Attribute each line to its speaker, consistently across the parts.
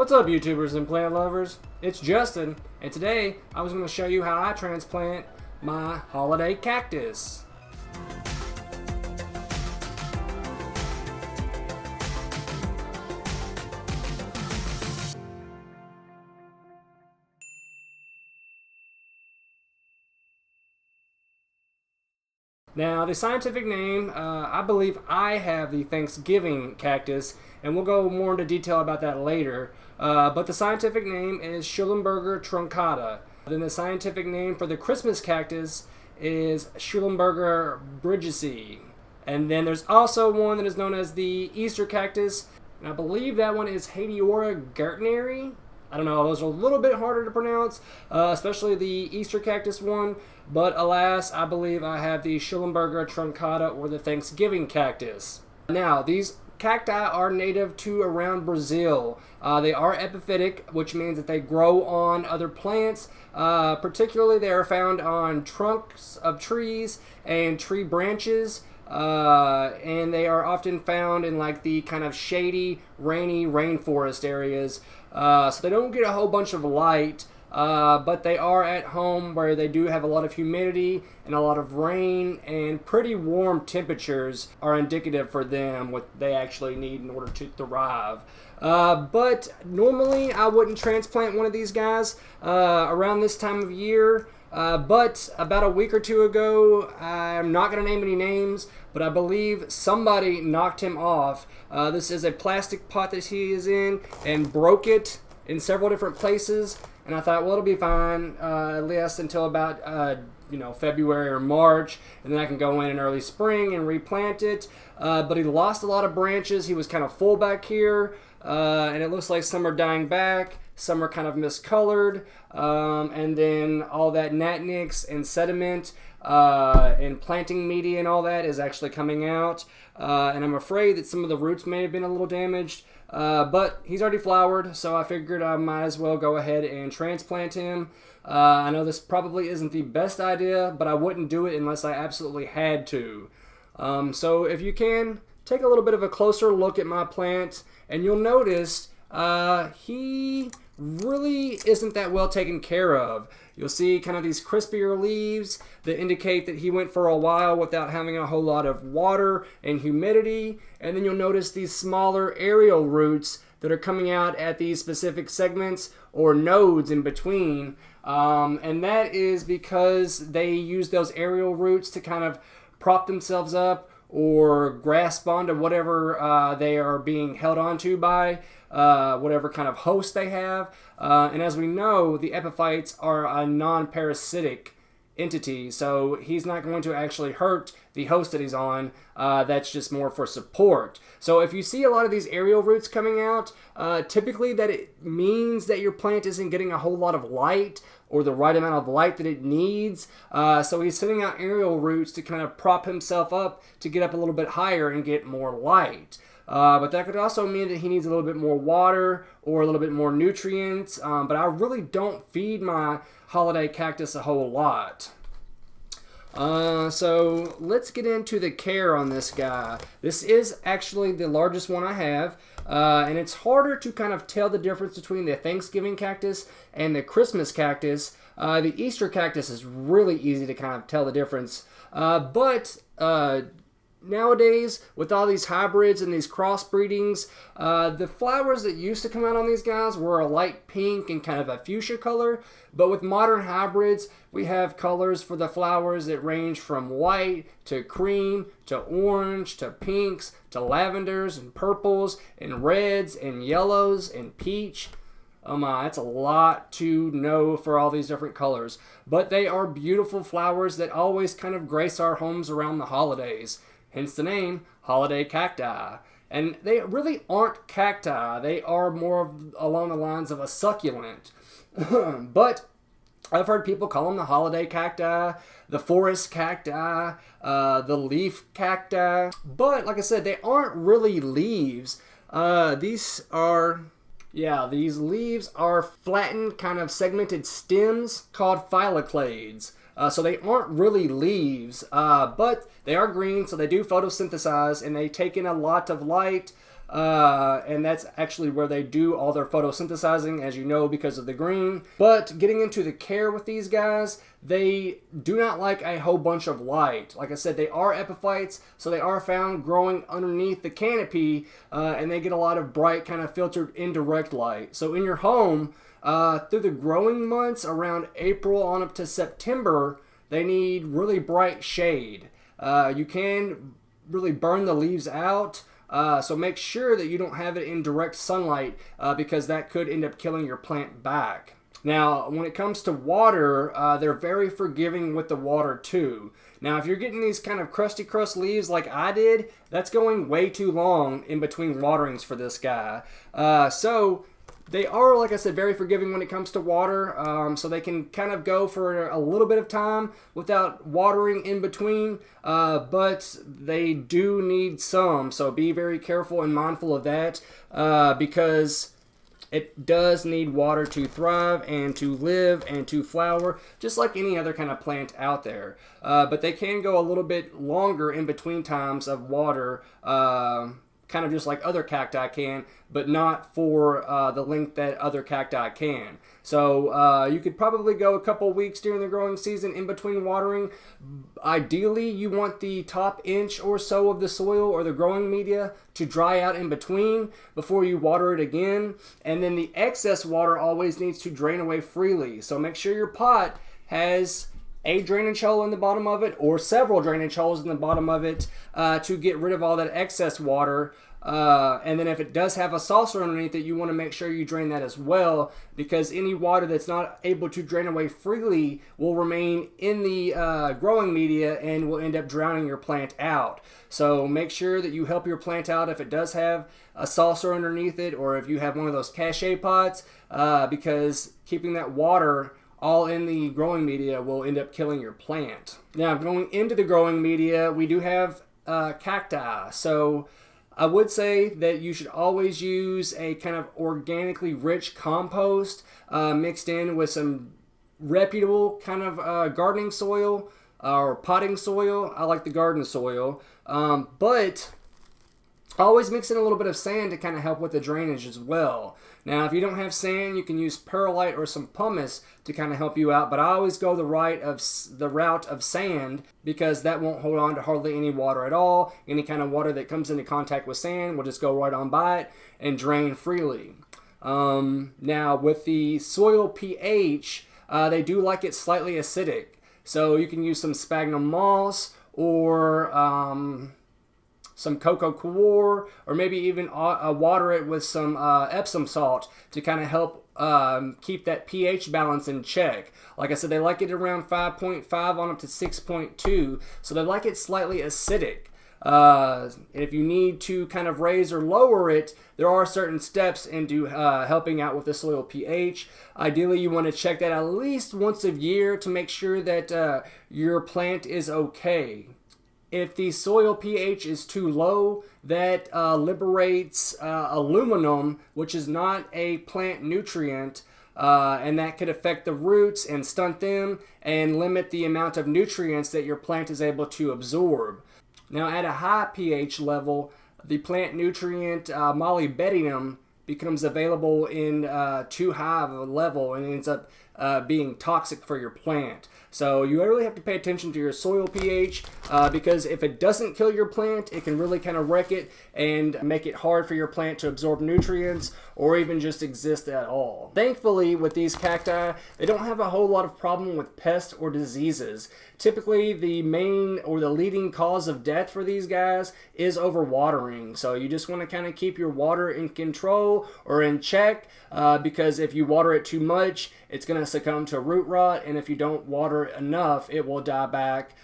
Speaker 1: What's up, YouTubers and plant lovers? It's Justin, and today I was going to show you how I transplant my holiday cactus. Now, the scientific name, I believe I have the Thanksgiving cactus, and we'll go more into detail about that later. But the scientific name is Schulenburger truncata. Then the scientific name for the Christmas cactus is Schulenburger bridgesii. And then there's also one that is known as the Easter cactus, and I believe that one is Holiday Cactus. I don't know, those are a little bit harder to pronounce, especially the Easter cactus one, but alas, I believe I have the Schulenburger truncata or the Thanksgiving cactus. Now, these cacti are native to around Brazil. They are epiphytic, which means that they grow on other plants. Particularly, they are found on trunks of trees and tree branches. And they are often found in like the kind of shady, rainy rainforest areas. So they don't get a whole bunch of light, but they are at home where they do have a lot of humidity and a lot of rain, and pretty warm temperatures are indicative for them what they actually need in order to thrive. But normally I wouldn't transplant one of these guys around this time of year. But about a week or two ago, I'm not going to name any names, but I believe somebody knocked him off. This is a plastic pot that he is in and broke it in several different places. And I thought, well, it'll be fine, at least until about, February or March. And then I can go in early spring and replant it. But he lost a lot of branches. He was kind of full back here. And it looks like some are dying back. Some are kind of miscolored, and then all that gnatnix and sediment and planting media and all that is actually coming out. And I'm afraid that some of the roots may have been a little damaged, but he's already flowered, so I figured I might as well go ahead and transplant him. I know this probably isn't the best idea, but I wouldn't do it unless I absolutely had to. So if you can, take a little bit of a closer look at my plant, and you'll notice he really isn't that well taken care of. You'll see kind of these crispier leaves that indicate that he went for a while without having a whole lot of water and humidity. And then you'll notice these smaller aerial roots that are coming out at these specific segments or nodes in between. And that is because they use those aerial roots to kind of prop themselves up or grasp onto whatever they are being held onto by, whatever kind of host they have. And as we know, the epiphytes are a non-parasitic entity, so he's not going to actually hurt the host that he's on. That's just more for support. So if you see a lot of these aerial roots coming out, typically that it means that your plant isn't getting a whole lot of light or the right amount of light that it needs. So he's sending out aerial roots to kind of prop himself up to get up a little bit higher and get more light. But that could also mean that he needs a little bit more water or a little bit more nutrients. But I really don't feed my holiday cactus a whole lot. So let's get into the care on this guy. This is actually the largest one I have. And it's harder to kind of tell the difference between the Thanksgiving cactus and the Christmas cactus. The Easter cactus is really easy to kind of tell the difference. But nowadays, with all these hybrids and these crossbreedings, the flowers that used to come out on these guys were a light pink and kind of a fuchsia color. But with modern hybrids, we have colors for the flowers that range from white to cream to orange to pinks to lavenders and purples and reds and yellows and peach. Oh my, that's a lot to know for all these different colors. But they are beautiful flowers that always kind of grace our homes around the holidays. Hence the name, Holiday Cacti. And they really aren't cacti. They are more along the lines of a succulent. But I've heard people call them the holiday cacti, the forest cacti, the leaf cacti. But like I said, they aren't really leaves. These leaves are flattened, kind of segmented stems called phylloclades. So they aren't really leaves, but they are green, so they do photosynthesize, and they take in a lot of light. and that's actually where they do all their photosynthesizing, as you know, because of the green. But getting into the care with these guys, they do not like a whole bunch of light. Like I said, they are epiphytes, so they are found growing underneath the canopy, and they get a lot of bright, kind of filtered indirect light. So in your home, through the growing months, around April on up to September, they need really bright shade. You can really burn the leaves out, so make sure that you don't have it in direct sunlight, because that could end up killing your plant back. Now, when it comes to water, they're very forgiving with the water too. Now, if you're getting these kind of crusty crust leaves like I did, that's going way too long in between waterings for this guy. So they are, like I said, very forgiving when it comes to water, so they can kind of go for a little bit of time without watering in between, but they do need some, so be very careful and mindful of that, because it does need water to thrive and to live and to flower, just like any other kind of plant out there. But they can go a little bit longer in between times of water, kind of just like other cacti can, but not for the length that other cacti can. So you could probably go a couple weeks during the growing season in between watering. Ideally, you want the top inch or so of the soil or the growing media to dry out in between before you water it again. And then the excess water always needs to drain away freely. So make sure your pot has a drainage hole in the bottom of it or several drainage holes in the bottom of it to get rid of all that excess water. And then if it does have a saucer underneath it, you want to make sure you drain that as well, because any water that's not able to drain away freely will remain in the growing media and will end up drowning your plant out. So make sure that you help your plant out if it does have a saucer underneath it, or if you have one of those cachet pots, because keeping that water all in the growing media will end up killing your plant. Now, going into the growing media, we do have cacti. So I would say that you should always use a kind of organically rich compost mixed in with some reputable kind of gardening soil or potting soil. I like the garden soil, but always mix in a little bit of sand to kind of help with the drainage as well. Now, if you don't have sand, you can use perlite or some pumice to kind of help you out, but I always go the route of sand, because that won't hold on to hardly any water at all. Any kind of water that comes into contact with sand will just go right on by it and drain freely. Now, with the soil pH, they do like it slightly acidic, so you can use some sphagnum moss or some cocoa coir, or maybe even water it with some Epsom salt to kind of help keep that pH balance in check. Like I said, they like it around 5.5 on up to 6.2, so they like it slightly acidic. If you need to kind of raise or lower it, there are certain steps into helping out with the soil pH. Ideally, you want to check that at least once a year to make sure that your plant is okay. If the soil pH is too low, that liberates aluminum, which is not a plant nutrient, and that could affect the roots and stunt them and limit the amount of nutrients that your plant is able to absorb. Now, at a high pH level, the plant nutrient molybdenum becomes available in too high of a level and ends up being toxic for your plant. So you really have to pay attention to your soil pH, because if it doesn't kill your plant, it can really kind of wreck it and make it hard for your plant to absorb nutrients or even just exist at all. Thankfully, with these cacti, they don't have a whole lot of problem with pests or diseases. Typically, the main or the leading cause of death for these guys is overwatering. So you just want to kind of keep your water in control or in check, because if you water it too much, it's going to succumb to root rot, and if you don't water enough, it will die back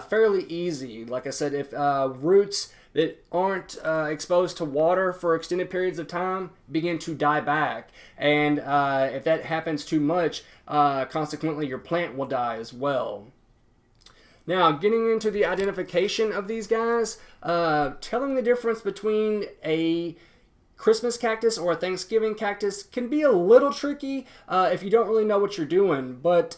Speaker 1: fairly easy. Like I said, if roots that aren't exposed to water for extended periods of time begin to die back, and if that happens too much, consequently your plant will die as well. Now, getting into the identification of these guys, telling the difference between a Christmas cactus or a Thanksgiving cactus can be a little tricky if you don't really know what you're doing, but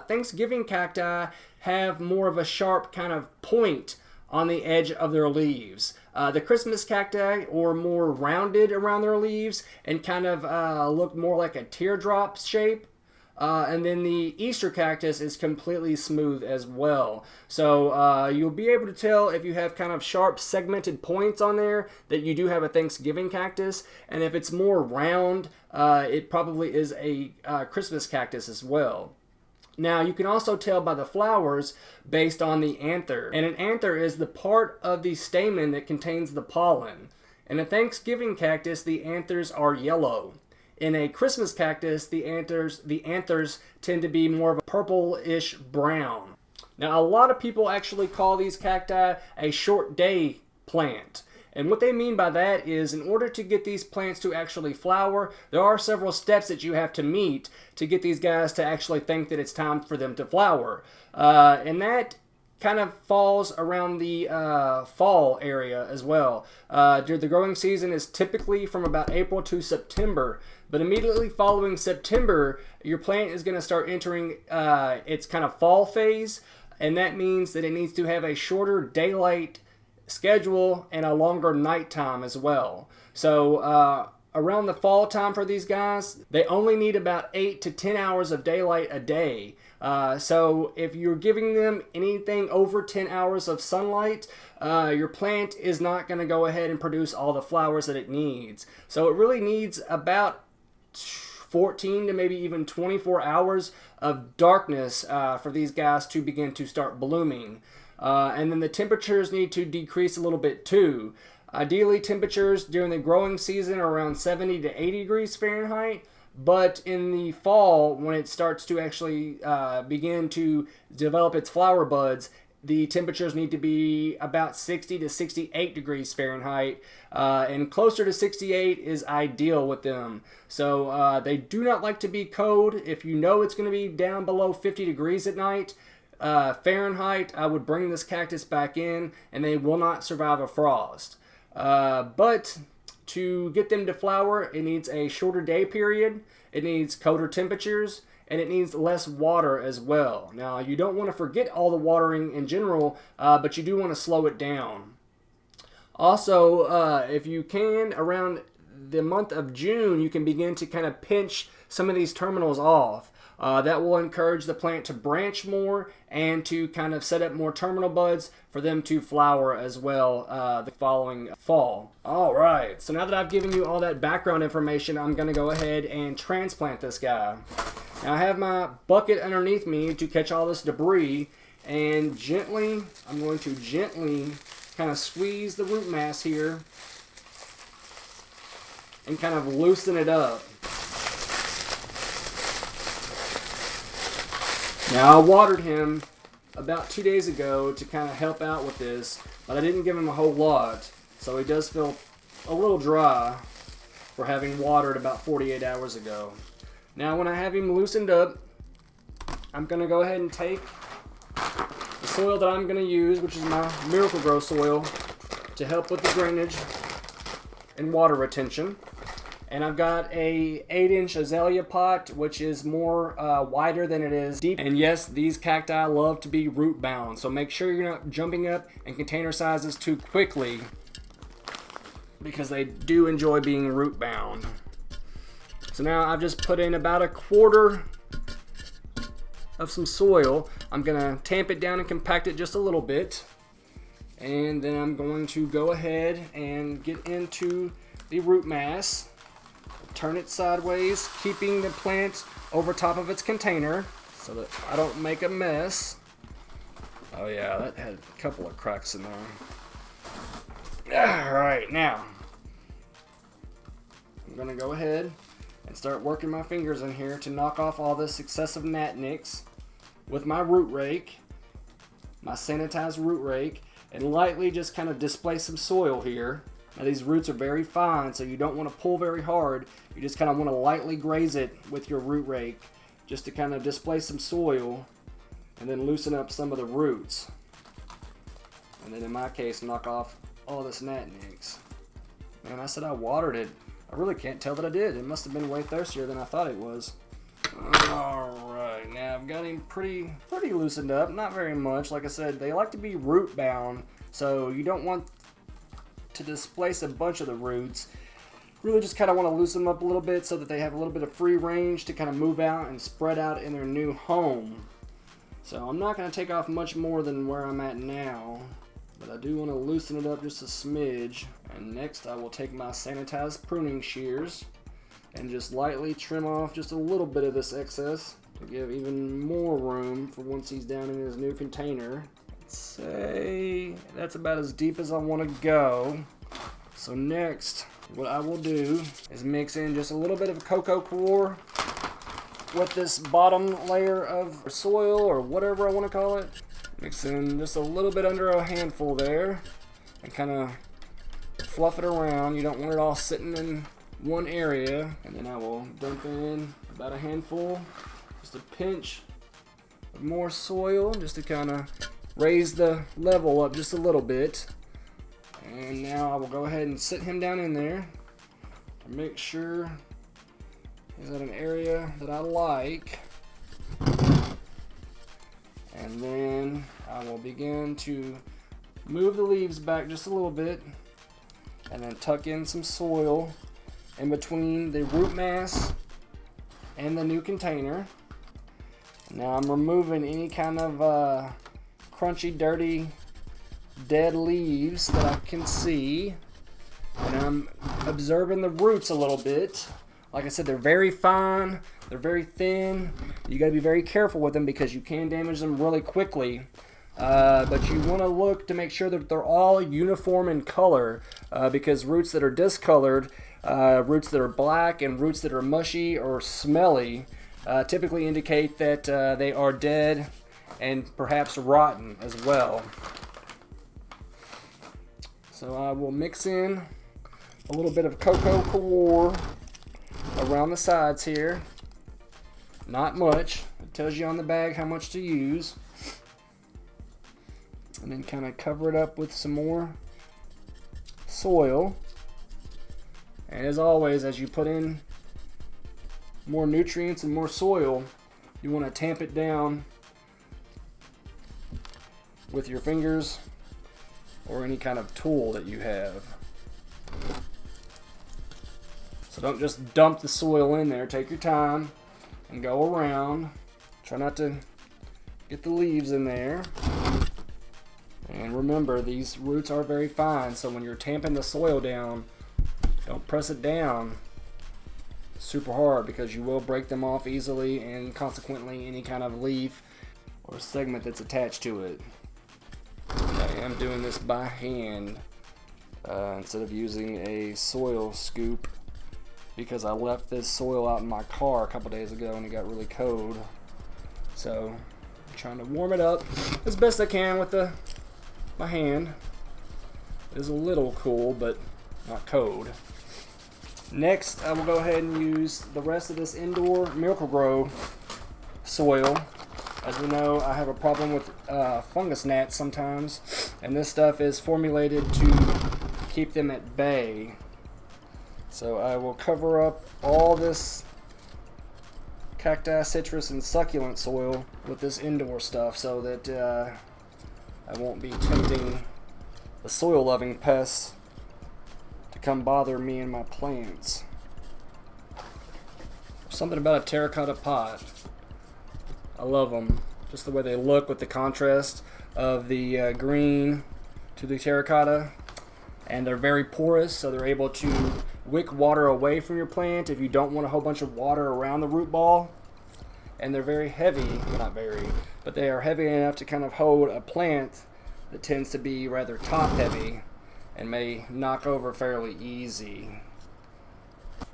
Speaker 1: Thanksgiving cacti have more of a sharp kind of point on the edge of their leaves. The Christmas cacti are more rounded around their leaves and kind of look more like a teardrop shape. And then the Easter cactus is completely smooth as well. So you'll be able to tell if you have kind of sharp segmented points on there that you do have a Thanksgiving cactus. And if it's more round, it probably is a Christmas cactus as well. Now, you can also tell by the flowers based on the anther. And an anther is the part of the stamen that contains the pollen. In a Thanksgiving cactus, the anthers are yellow. In a Christmas cactus, the anthers tend to be more of a purplish brown. Now, a lot of people actually call these cacti a short day plant. And what they mean by that is, in order to get these plants to actually flower, there are several steps that you have to meet to get these guys to actually think that it's time for them to flower. And that kind of falls around the fall area as well. The growing season is typically from about April to September. But immediately following September, your plant is going to start entering its kind of fall phase. And that means that it needs to have a shorter daylight schedule and a longer nighttime as well. So around the fall time for these guys, they only need about 8 to 10 hours of daylight a day. So if you're giving them anything over 10 hours of sunlight, your plant is not going to go ahead and produce all the flowers that it needs. So it really needs about 14 to maybe even 24 hours of darkness for these guys to begin to start blooming. And then the temperatures need to decrease a little bit too. Ideally, temperatures during the growing season are around 70 to 80 degrees Fahrenheit. But in the fall, when it starts to actually begin to develop its flower buds, the temperatures need to be about 60 to 68 degrees Fahrenheit. And closer to 68 is ideal with them. So they do not like to be cold. If you know it's going to be down below 50 degrees at night, Fahrenheit, I would bring this cactus back in, and they will not survive a frost. But to get them to flower, it needs a shorter day period, it needs colder temperatures, and it needs less water as well. Now, you don't want to forget all the watering in general, but you do want to slow it down. Also, if you can, around the month of June, you can begin to kind of pinch some of these terminals off. That will encourage the plant to branch more and to kind of set up more terminal buds for them to flower as well the following fall. All right, so now that I've given you all that background information, I'm going to go ahead and transplant this guy. Now I have my bucket underneath me to catch all this debris, and I'm going to gently kind of squeeze the root mass here and kind of loosen it up. Now, I watered him about 2 days ago to kind of help out with this, but I didn't give him a whole lot, so he does feel a little dry for having watered about 48 hours ago. Now, when I have him loosened up, I'm going to go ahead and take the soil that I'm going to use, which is my Miracle-Gro soil, to help with the drainage and water retention. And I've got a 8-inch azalea pot, which is more wider than it is deep. And yes, these cacti love to be root bound, so make sure you're not jumping up in container sizes too quickly, because they do enjoy being root bound. So now I've just put in about 1/4 of some soil. I'm gonna tamp it down and compact it just a little bit. And then I'm going to go ahead and get into the root mass. Turn it sideways, keeping the plant over top of its container so that I don't make a mess. Oh yeah, that had a couple of cracks in there. Alright, now I'm going to go ahead and start working my fingers in here to knock off all this excessive gnat nicks with my root rake, my sanitized root rake, and lightly just kind of displace some soil here. Now these roots are very fine, so you don't want to pull very hard. You just kind of want to lightly graze it with your root rake just to kind of displace some soil and then loosen up some of the roots. And then in my case, knock off all this gnat nicks. Man, I said I watered it. I really can't tell that I did. It must have been way thirstier than I thought it was. Alright, now I've got him pretty loosened up. Not very much. Like I said, they like to be root bound, so you don't want to displace a bunch of the roots. Really just kind of want to loosen them up a little bit so that they have a little bit of free range to kind of move out and spread out in their new home. So I'm not going to take off much more than where I'm at now, but I do want to loosen it up just a smidge. And next I will take my sanitized pruning shears and just lightly trim off just a little bit of this excess to give even more room for once he's down in his new container. Let's say that's about as deep as I want to go. So next, what I will do is mix in just a little bit of cocoa coir with this bottom layer of soil, or whatever I want to call it. Mix in just a little bit under a handful there and kind of fluff it around. You don't want it all sitting in one area. And then I will dump in about a handful, just a pinch of more soil, just to kind of raise the level up just a little bit. And now I will go ahead and sit him down in there to make sure he's at an area that I like. And then I will begin to move the leaves back just a little bit and then tuck in some soil in between the root mass and the new container. Now I'm removing any kind of crunchy, dirty, dead leaves that I can see, and I'm observing the roots a little bit. Like I said, they're very fine, they're very thin. You got to be very careful with them because you can damage them really quickly. But you want to look to make sure that they're all uniform in color, because roots that are discolored, roots that are black, and roots that are mushy or smelly typically indicate that they are dead and perhaps rotten as well. So I will mix in a little bit of cocoa coir around the sides here. Not much. It tells you on the bag how much to use. And then kind of cover it up with some more soil. And as always, as you put in more nutrients and more soil, you want to tamp it down with your fingers or any kind of tool that you have. So don't just dump the soil in there. Take your time and go around. Try not to get the leaves in there. And remember, these roots are very fine, so when you're tamping the soil down, don't press it down super hard because you will break them off easily, and consequently any kind of leaf or segment that's attached to it. I am doing this by hand instead of using a soil scoop, because I left this soil out in my car a couple days ago and it got really cold. So I'm trying to warm it up as best I can with my hand. It is a little cool, but not cold. Next, I will go ahead and use the rest of this indoor Miracle-Gro soil. As we know, I have a problem with fungus gnats sometimes, and this stuff is formulated to keep them at bay. So I will cover up all this cacti, citrus, and succulent soil with this indoor stuff so that I won't be tempting the soil-loving pests to come bother me and my plants. Something about a terracotta pot. I love them. Just the way they look with the contrast of the green to the terracotta. And they're very porous, so they're able to wick water away from your plant if you don't want a whole bunch of water around the root ball. And they're very heavy, well, not very, but they are heavy enough to kind of hold a plant that tends to be rather top heavy and may knock over fairly easy.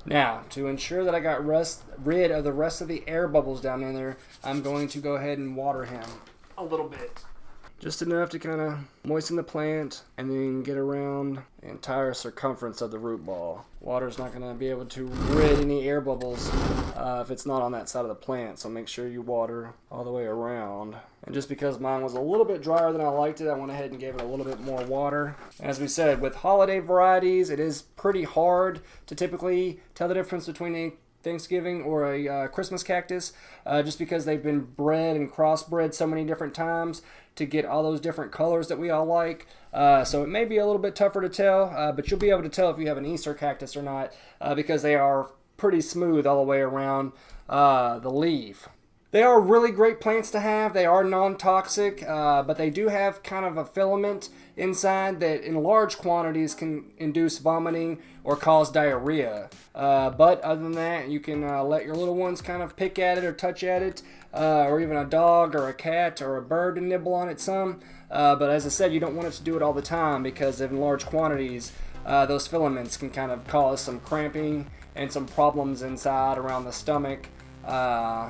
Speaker 1: Now, to ensure that I got rid of the rest of the air bubbles down in there, I'm going to go ahead and water him a little bit. Just enough to kind of moisten the plant and then get around the entire circumference of the root ball. Water's not going to be able to rid any air bubbles if it's not on that side of the plant, so make sure you water all the way around. And just because mine was a little bit drier than I liked it, I went ahead and gave it a little bit more water. As we said, with holiday varieties, it is pretty hard to typically tell the difference between a Thanksgiving or a Christmas cactus, just because they've been bred and crossbred so many different times to get all those different colors that we all like. So it may be a little bit tougher to tell, but you'll be able to tell if you have an Easter cactus or not, because they are pretty smooth all the way around the leaf. They are really great plants to have. They are non-toxic, but they do have kind of a filament inside that in large quantities can induce vomiting or cause diarrhea. But other than that, you can let your little ones kind of pick at it or touch at it, or even a dog or a cat or a bird to nibble on it some. But as I said, you don't want it to do it all the time, because in large quantities, those filaments can kind of cause some cramping and some problems inside around the stomach.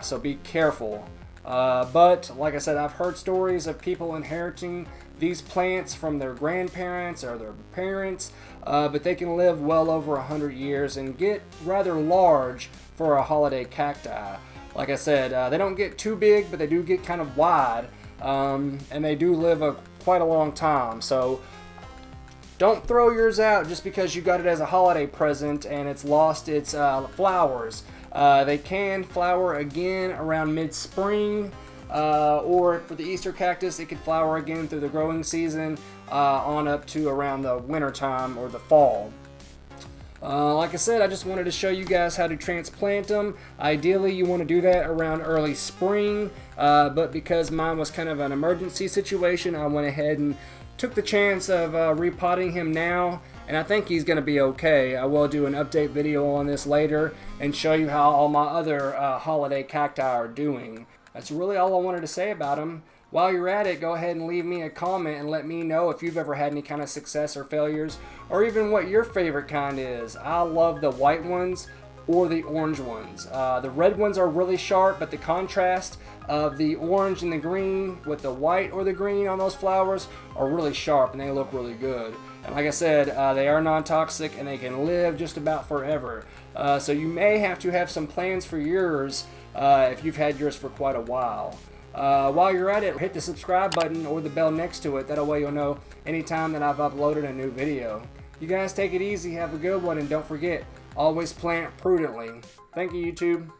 Speaker 1: So be careful. But like I said, I've heard stories of people inheriting these plants from their grandparents or their parents, but they can live well over 100 years and get rather large for a holiday cacti. Like I said, they don't get too big, but they do get kind of wide, and they do live quite a long time. So don't throw yours out just because you got it as a holiday present and it's lost its flowers. They can flower again around mid-spring, or for the Easter cactus, it could flower again through the growing season on up to around the winter time or the fall. Like I said, I just wanted to show you guys how to transplant them. Ideally, you want to do that around early spring, but because mine was kind of an emergency situation, I went ahead and took the chance of repotting him now, and I think he's going to be okay. I will do an update video on this later and show you how all my other holiday cacti are doing. That's really all I wanted to say about them. While you're at it, go ahead and leave me a comment and let me know if you've ever had any kind of success or failures, or even what your favorite kind is. I love the white ones or the orange ones. The red ones are really sharp, but the contrast of the orange and the green with the white or the green on those flowers are really sharp, and they look really good. And like I said, they are non-toxic and they can live just about forever. So you may have to have some plans for yours if you've had yours for quite a while. While you're at it, hit the subscribe button or the bell next to it. That way you'll know anytime that I've uploaded a new video. You guys take it easy, have a good one, and don't forget, always plant prudently. Thank you, YouTube.